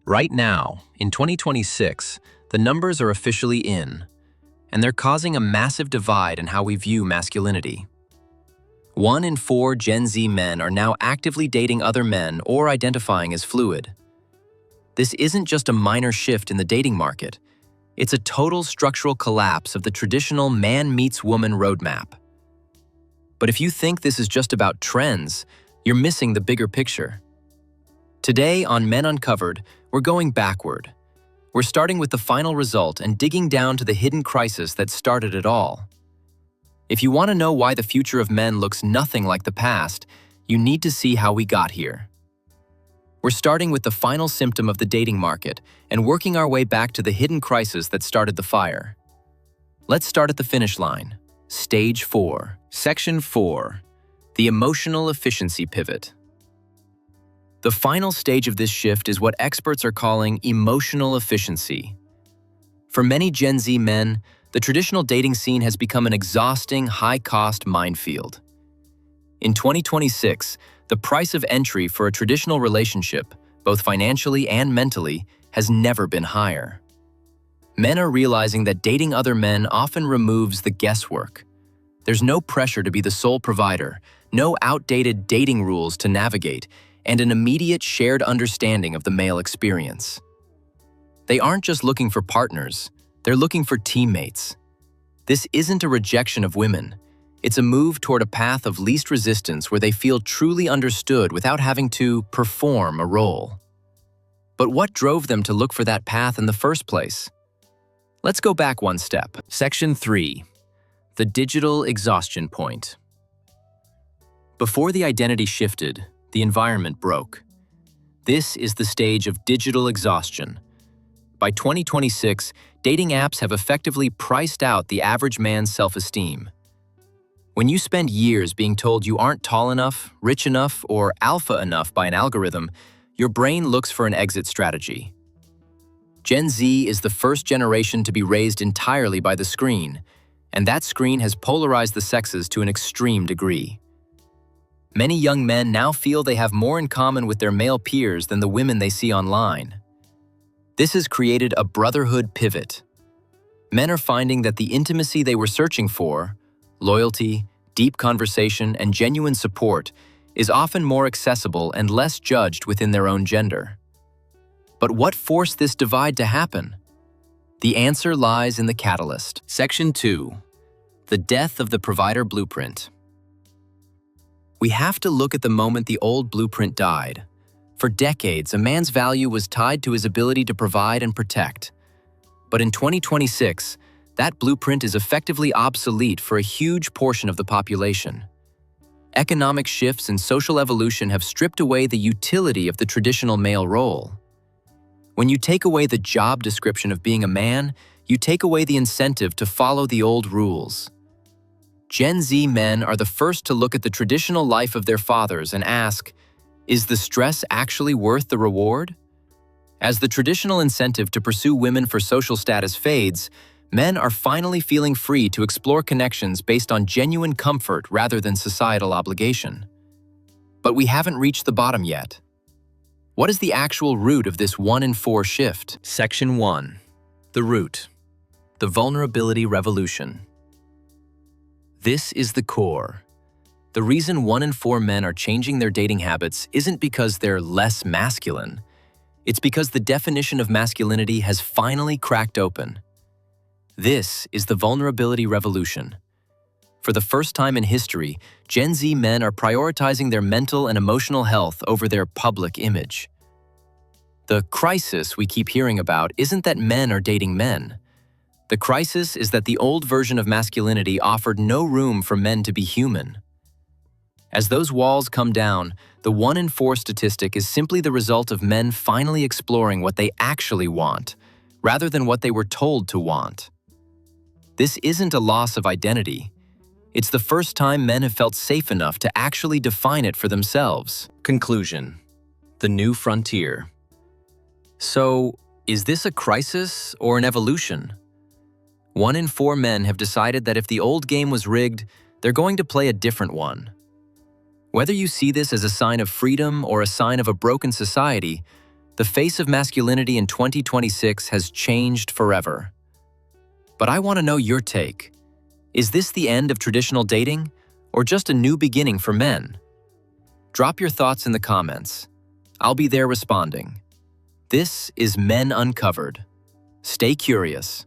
Right now, in 2026, the numbers are officially in, and they're causing a massive divide in how we view masculinity. 1 in 4 Gen Z men are now actively dating other men or identifying as fluid. This isn't just a minor shift in the dating market, it's a total structural collapse of the traditional man meets woman roadmap. But if you think this is just about trends, you're missing the bigger picture. Today on Men Uncovered, we're going backward. We're starting with the final result and digging down to the hidden crisis that started it all. If you want to know why the future of men looks nothing like the past, you need to see how we got here. We're starting with the final symptom of the dating market and working our way back to the hidden crisis that started the fire. Let's start at the finish line. Stage 4, Section 4, the emotional efficiency pivot. The final stage of this shift is what experts are calling emotional efficiency. For many Gen Z men, the traditional dating scene has become an exhausting, high-cost minefield. In 2026, the price of entry for a traditional relationship, both financially and mentally, has never been higher. Men are realizing that dating other men often removes the guesswork. There's no pressure to be the sole provider, no outdated dating rules to navigate, and an immediate shared understanding of the male experience. They aren't just looking for partners, they're looking for teammates. This isn't a rejection of women. It's a move toward a path of least resistance where they feel truly understood without having to perform a role. But what drove them to look for that path in the first place? Let's go back one step. Section 3, the digital exhaustion point. Before the identity shifted, the environment broke. This is the stage of digital exhaustion. By 2026, dating apps have effectively priced out the average man's self-esteem. When you spend years being told you aren't tall enough, rich enough, or alpha enough by an algorithm, your brain looks for an exit strategy. Gen Z is the first generation to be raised entirely by the screen, and that screen has polarized the sexes to an extreme degree. Many young men now feel they have more in common with their male peers than the women they see online. This has created a brotherhood pivot. Men are finding that the intimacy they were searching for, loyalty, deep conversation, and genuine support, is often more accessible and less judged within their own gender. But what forced this divide to happen? The answer lies in the catalyst. Section 2, the death of the provider blueprint. We have to look at the moment the old blueprint died. For decades, a man's value was tied to his ability to provide and protect. But in 2026, that blueprint is effectively obsolete for a huge portion of the population. Economic shifts and social evolution have stripped away the utility of the traditional male role. When you take away the job description of being a man, you take away the incentive to follow the old rules. Gen Z men are the first to look at the traditional life of their fathers and ask, is the stress actually worth the reward? As the traditional incentive to pursue women for social status fades, men are finally feeling free to explore connections based on genuine comfort rather than societal obligation. But we haven't reached the bottom yet. What is the actual root of this 1 in 4 shift? Section 1, the root, the vulnerability revolution. This is the core. The reason 1 in 4 men are changing their dating habits isn't because they're less masculine. It's because the definition of masculinity has finally cracked open. This is the vulnerability revolution. For the first time in history, Gen Z men are prioritizing their mental and emotional health over their public image. The crisis we keep hearing about isn't that men are dating men. The crisis is that the old version of masculinity offered no room for men to be human. As those walls come down, the 1 in 4 statistic is simply the result of men finally exploring what they actually want, rather than what they were told to want. This isn't a loss of identity. It's the first time men have felt safe enough to actually define it for themselves. Conclusion: the new frontier. So, is this a crisis or an evolution? 1 in 4 men have decided that if the old game was rigged, they're going to play a different one. Whether you see this as a sign of freedom or a sign of a broken society, The face of masculinity in 2026 has changed forever. But I want to know your take. Is this the end of traditional dating, or just a new beginning for men? Drop your thoughts in the comments. I'll be there responding. This is Men Uncovered. Stay curious.